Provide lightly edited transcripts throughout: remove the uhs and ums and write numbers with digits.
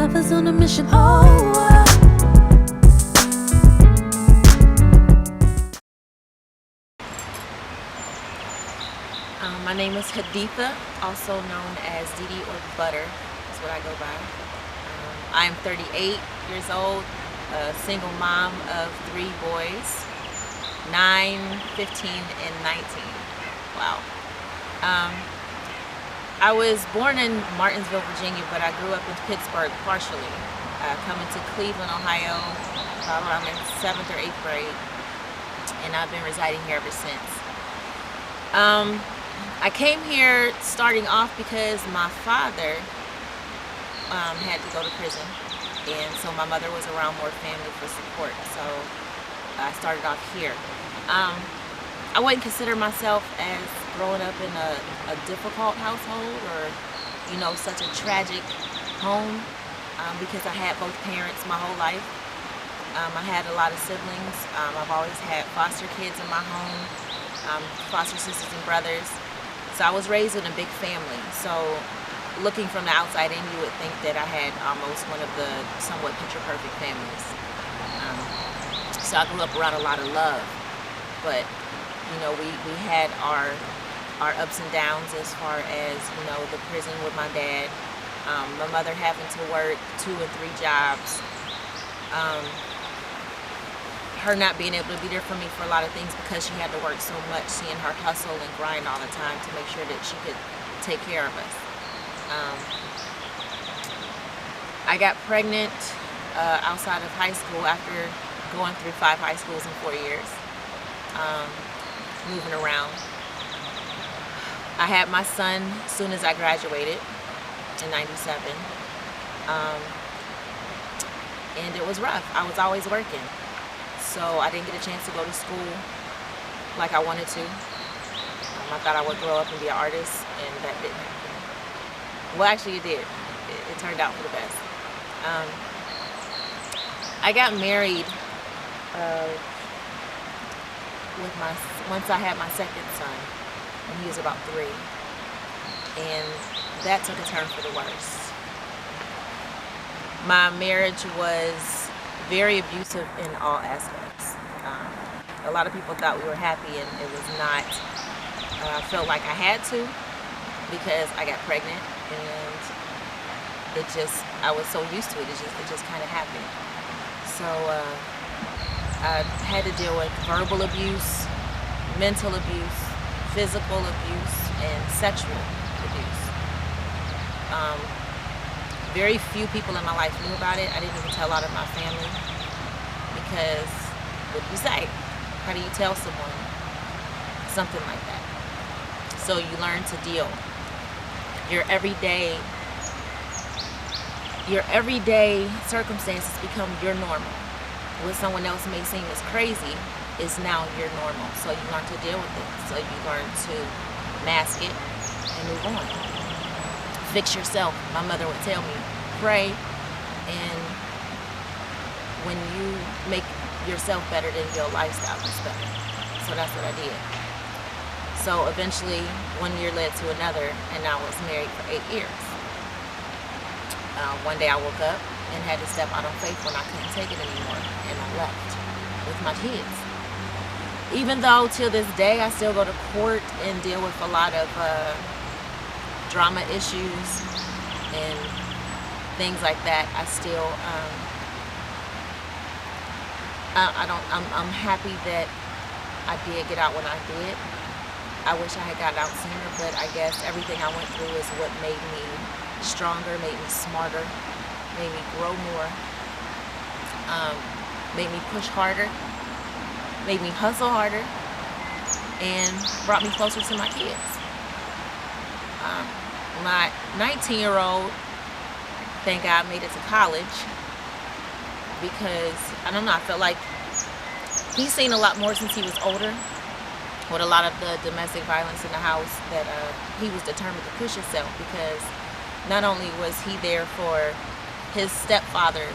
lovers on a mission. Oh, my name is Haditha, also known as Didi or Butter, is what I go by. I am 38 years old, a single mom of 3 boys, 9, 15, and 19. Wow. I was born in Martinsville, Virginia, but I grew up in Pittsburgh partially. Coming to Cleveland, Ohio, around in 7th or 8th grade, and I've been residing here ever since. I came here starting off because my father had to go to prison, and so my mother was around more family for support, so I started off here. I wouldn't consider myself as growing up in a difficult household or, you know, such a tragic home, because I had both parents my whole life. I had a lot of siblings. I've always had foster kids in my home, foster sisters and brothers. So I was raised in a big family. So looking from the outside in, you would think that I had almost one of the somewhat picture-perfect families. So I grew up around a lot of love. But, you know, we had our ups and downs as far as, you know, the prison with my dad, my mother having to work 2 and 3 jobs, her not being able to be there for me for a lot of things because she had to work so much, seeing her hustle and grind all the time to make sure that she could take care of us. I got pregnant outside of high school after going through 5 high schools in 4 years, moving around. I had my son as soon as I graduated in '97, and it was rough. I was always working. So I didn't get a chance to go to school like I wanted to. I thought I would grow up and be an artist, and that didn't happen. Well, actually it did. It turned out for the best. I got married once I had my second son, when he was about 3. And that took a turn for the worse. My marriage was very abusive in all aspects. A lot of people thought we were happy, and it was not. I felt like I had to because I got pregnant, and I was so used to it. It just kind of happened. So I had to deal with verbal abuse, mental abuse, physical abuse, and sexual abuse. Very few people in my life knew about it. I didn't even tell a lot of my family because, what do you say? How do you tell someone something like that? So you learn to deal. Your everyday circumstances become your normal. What someone else may seem as crazy is now your normal. So you learn to deal with it. So you learn to mask it and move on. Fix yourself. My mother would tell me, pray, and when you make yourself better, then your lifestyle is better. So that's what I did. So eventually 1 year led to another, and I was married for 8 years. One day I woke up and had to step out on faith when I couldn't take it anymore, and I left with my kids. Even though till this day I still go to court and deal with a lot of drama issues and things like that, I still I'm happy that I did get out when I did. I wish I had gotten out sooner, but I guess everything I went through is what made me stronger, made me smarter, made me grow more, made me push harder, made me hustle harder, and brought me closer to my kids. My 19-year-old, thank God, made it to college because, I don't know, I felt like he's seen a lot more since he was older with a lot of the domestic violence in the house, that he was determined to push himself, because not only was he there for his stepfather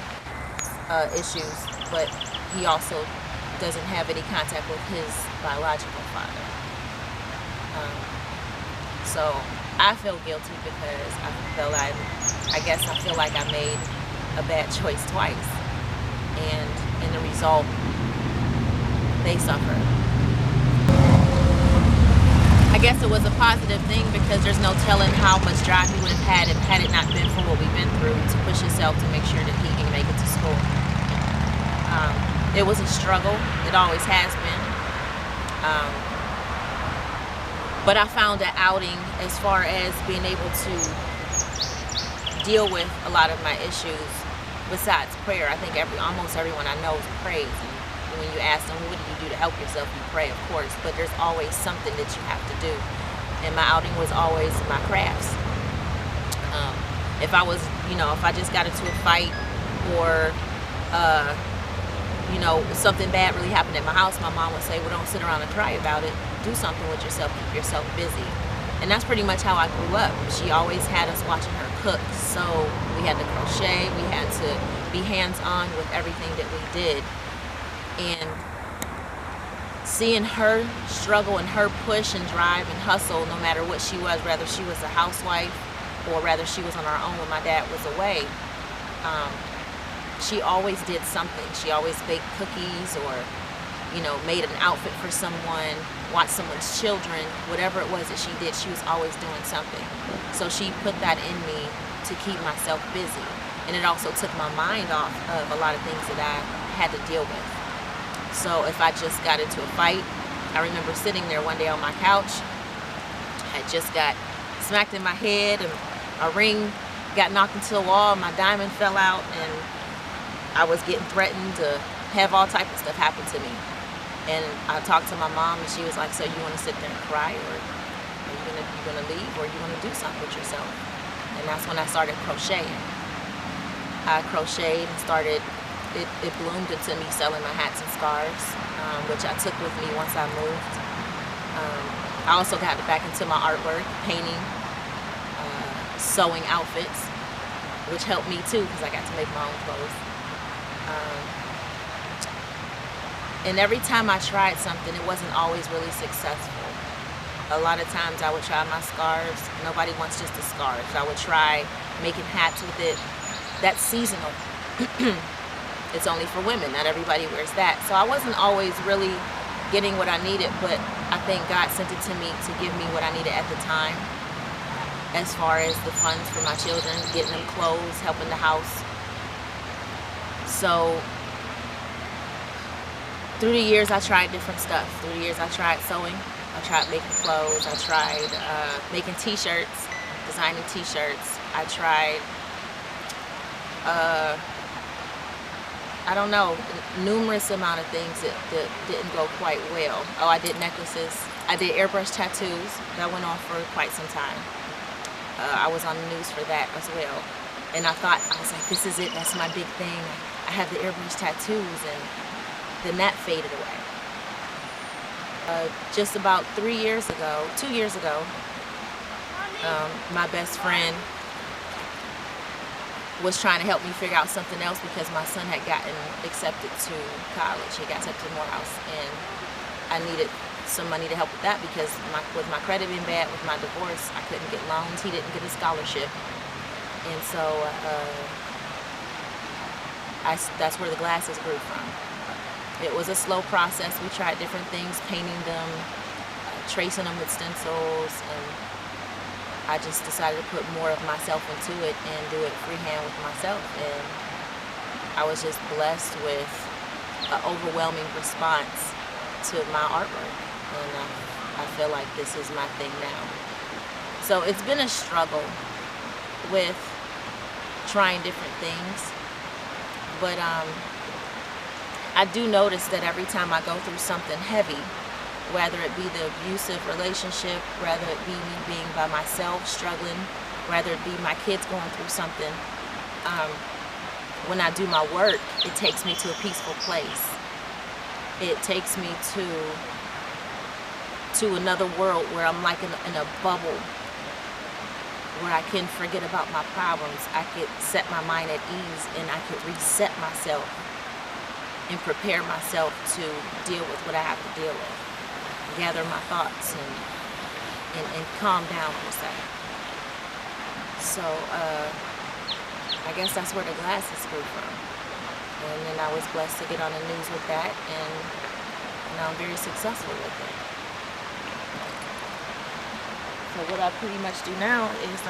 issues, but he also doesn't have any contact with his biological father. So I feel guilty because I feel like I made a bad choice twice, and in the result, they suffer. I guess it was a positive thing because there's no telling how much drive he would have had it not been for what we've been through to push himself to make sure that he can make it to school. It was a struggle. It always has been. But I found an outing as far as being able to deal with a lot of my issues besides prayer. I think almost everyone I know prays. And when you ask them, what do you do to help yourself? You pray, of course, but there's always something that you have to do. And my outing was always my crafts. If I was, if I just got into a fight or, something bad really happened at my house, my mom would say, well, don't sit around and cry about it. Do something with yourself, keep yourself busy. And that's pretty much how I grew up. She always had us watching her cook, so we had to crochet, we had to be hands-on with everything that we did. And seeing her struggle and her push and drive and hustle, no matter what she was, whether she was a housewife or rather she was on her own when my dad was away, she always did something. She always baked cookies or, made an outfit for someone, watched someone's children, whatever it was that she did, she was always doing something. So she put that in me to keep myself busy. And it also took my mind off of a lot of things that I had to deal with. So if I just got into a fight, I remember sitting there one day on my couch. I just got smacked in my head and a ring got knocked into the wall, my diamond fell out, and I was getting threatened to have all type of stuff happen to me. And I talked to my mom and she was like, so you want to sit there and cry, or are you gonna leave, or you want to do something with yourself? And that's when I started crocheting. I crocheted and started, it bloomed into me selling my hats and scarves, which I took with me once I moved. I also got back into my artwork, painting, sewing outfits, which helped me too because I got to make my own clothes. And every time I tried something, it wasn't always really successful. A lot of times I would try my scarves. Nobody wants just a scarf. I would try making hats with it. That's seasonal. It's only for women. Not everybody wears that. So I wasn't always really getting what I needed, but I think God sent it to me to give me what I needed at the time, as far as the funds for my children, getting them clothes, helping the house. So through the years, I tried different stuff. Through the years, I tried sewing. I tried making clothes. I tried making t-shirts, designing t-shirts. I tried, I don't know, numerous amount of things that didn't go quite well. Oh, I did necklaces. I did airbrush tattoos. That went on for quite some time. I was on the news for that as well. And I was like, this is it. That's my big thing. I have the airbrush tattoos, and then that faded away. Just about 2 years ago, my best friend was trying to help me figure out something else because my son had gotten accepted to college. He got accepted to Morehouse, and I needed some money to help with that because with my credit being bad, with my divorce, I couldn't get loans. He didn't get a scholarship, and so that's where the glasses grew from. It was a slow process. We tried different things, painting them, tracing them with stencils, and I just decided to put more of myself into it and do it freehand with myself. And I was just blessed with an overwhelming response to my artwork. And I feel like this is my thing now. So it's been a struggle with trying different things. But I do notice that every time I go through something heavy, whether it be the abusive relationship, whether it be me being by myself struggling, whether it be my kids going through something, when I do my work, it takes me to a peaceful place. It takes me to another world where I'm like in a bubble, where I can forget about my problems. I could set my mind at ease, and I could reset myself and prepare myself to deal with what I have to deal with. Gather my thoughts and calm down per se. So I guess that's where the glasses grew from. And then I was blessed to get on the news with that, and now I'm very successful with it. So what I pretty much do now is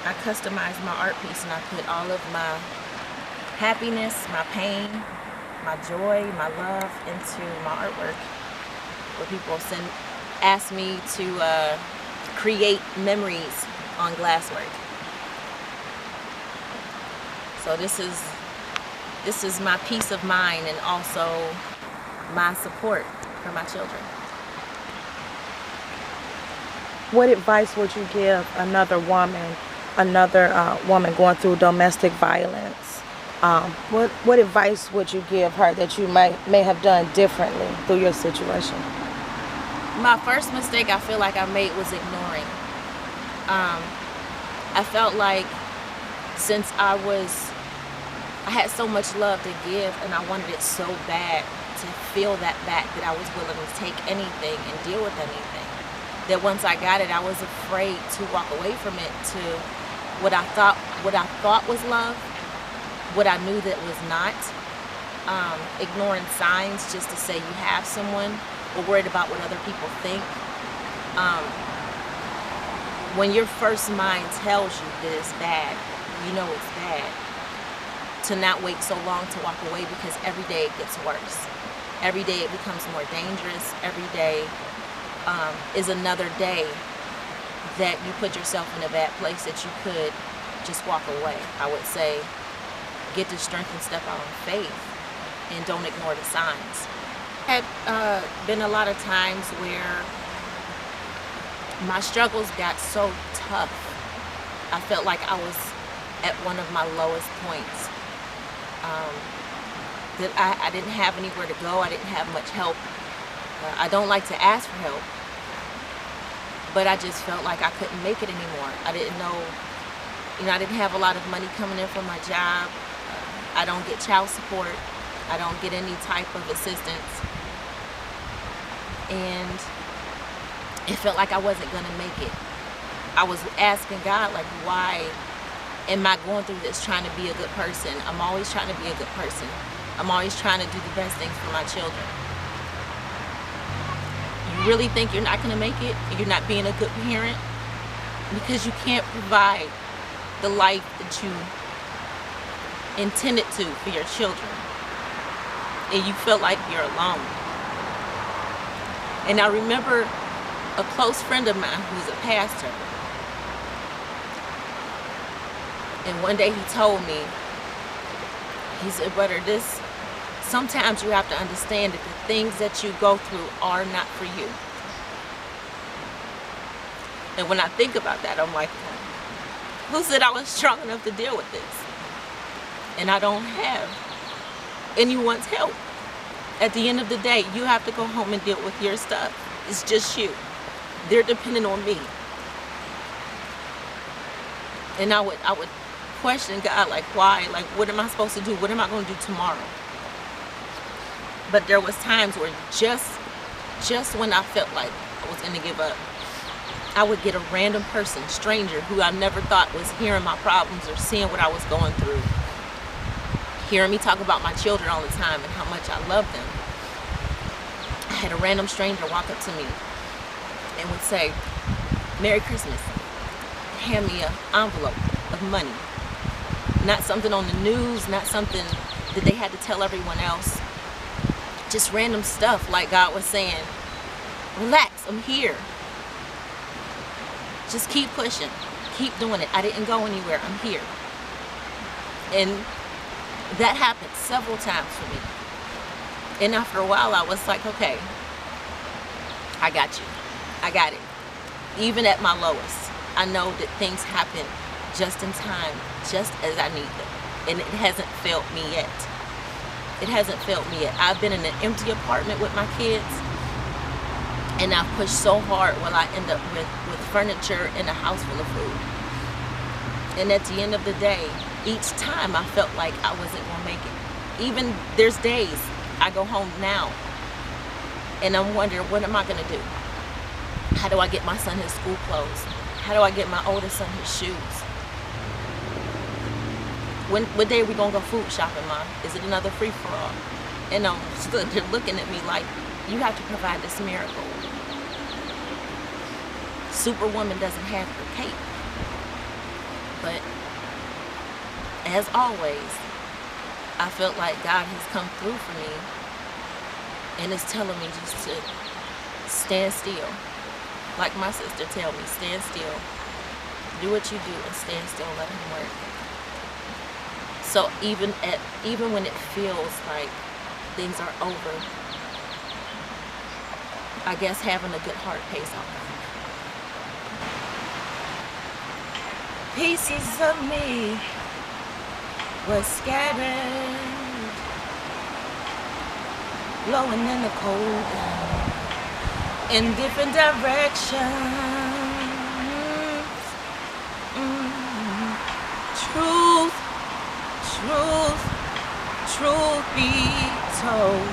I customize my art piece, and I put all of my happiness, my pain, my joy, my love into my artwork, where people ask me to create memories on glasswork. So this is my peace of mind, and also my support for my children. What advice would you give another woman going through domestic violence? What advice would you give her that you may have done differently through your situation? My first mistake I feel like I made was ignoring. I felt like since I had so much love to give, and I wanted it so bad to feel that back, that I was willing to take anything and deal with anything. That once I got it, I was afraid to walk away from it to what I thought was love, what I knew that was not. Ignoring signs just to say you have someone, or worried about what other people think. When your first mind tells you that it's bad, you know it's bad. To not wait so long to walk away, because every day it gets worse. Every day it becomes more dangerous. Every day is another day that you put yourself in a bad place that you could just walk away. I would say get the strength and step out on faith, and don't ignore the signs. Had been a lot of times where my struggles got so tough. I felt like I was at one of my lowest points. That I didn't have anywhere to go. I didn't have much help. I don't like to ask for help, but I just felt like I couldn't make it anymore. I didn't know, I didn't have a lot of money coming in from my job. I don't get child support. I don't get any type of assistance. And it felt like I wasn't gonna make it. I was asking God, like, why am I going through this trying to be a good person? I'm always trying to be a good person. I'm always trying to do the best things for my children. You really think you're not gonna make it? You're not being a good parent? Because you can't provide the life that you intended to for your children. And you feel like you're alone. And I remember a close friend of mine who's a pastor. And one day he told me, he said, brother, sometimes you have to understand that the things that you go through are not for you. And when I think about that, I'm like, who said I was strong enough to deal with this? And I don't have anyone's help. At the end of the day, you have to go home and deal with your stuff. It's just you. They're dependent on me. And I would question God, like, why? Like, what am I supposed to do? What am I going to do tomorrow? But there was times where just when I felt like I was going to give up, I would get a random person, stranger, who I never thought was hearing my problems or seeing what I was going through, hearing me talk about my children all the time and how much I love them. I had a random stranger walk up to me and would say, Merry Christmas. Hand me an envelope of money. Not something on the news, not something that they had to tell everyone else. Just random stuff, like God was saying, relax, I'm here. Just keep pushing, keep doing it. I didn't go anywhere, I'm here. And that happened several times for me. And after a while, I was like, okay, I got you. I got it. Even at my lowest, I know that things happen just in time, just as I need them. And it hasn't failed me yet. It hasn't failed me yet. I've been in an empty apartment with my kids, and I've pushed so hard while I end up with furniture and a house full of food. And at the end of the day, each time I felt like I wasn't gonna make it. Even there's days I go home now and I'm wondering, what am I gonna do? How do I get my son his school clothes? How do I get my oldest son his shoes? what day are we gonna go food shopping, Mom? Is it another free-for-all? And I'm stood there looking at me like, you have to provide this miracle. Superwoman doesn't have her cape. But as always, I felt like God has come through for me and is telling me just to stand still. Like my sister tell me, stand still. Do what you do and stand still and let him work. So even when it feels like things are over, I guess having a good heart pays off. Pieces of me were scattered, blowing in the cold in different directions. Truth, truth, truth be told.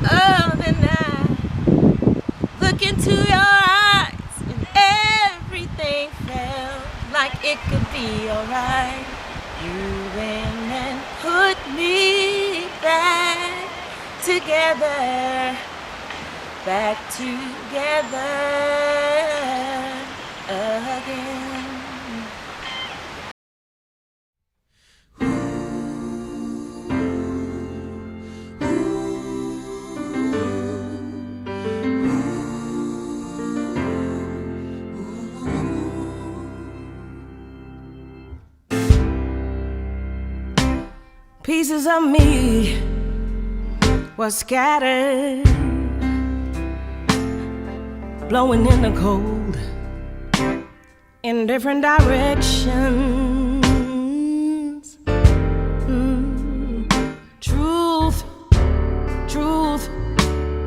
Oh, then I look into your eyes and everything felt like it could be alright. You went and put me back together again. Pieces of me were scattered, blowing in the cold in different directions. Truth, truth,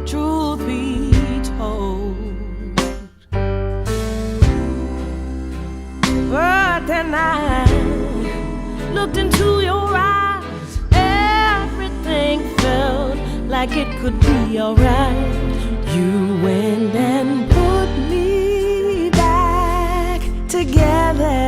truth be told. But then I looked into your eyes, everything felt like it could be alright. You went and put me back together